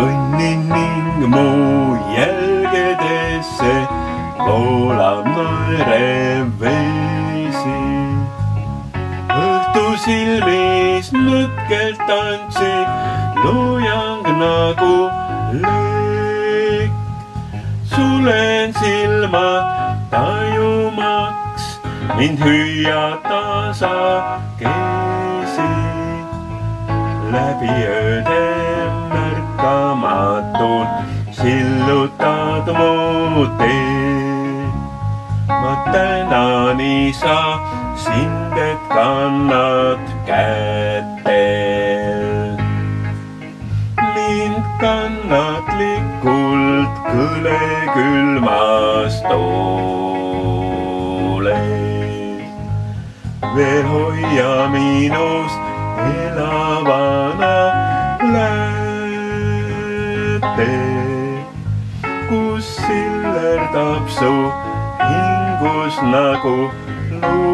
kõnnin ning mu jälgedesse voolab nõerev vesi. Õhtu silmis nõtkelt tantsib loojang nagu lõik. Sulen silmad tajumaks mind hüüa tasakesi. Läbi ööde märkamatult sillutad mu tee. Ma tänan, isa, sind, et kannad kätel. Mind kannatlikult kõle külmas tooles. Veel hoia minust elavana läte, kus sillerdab su hingus nagu luu.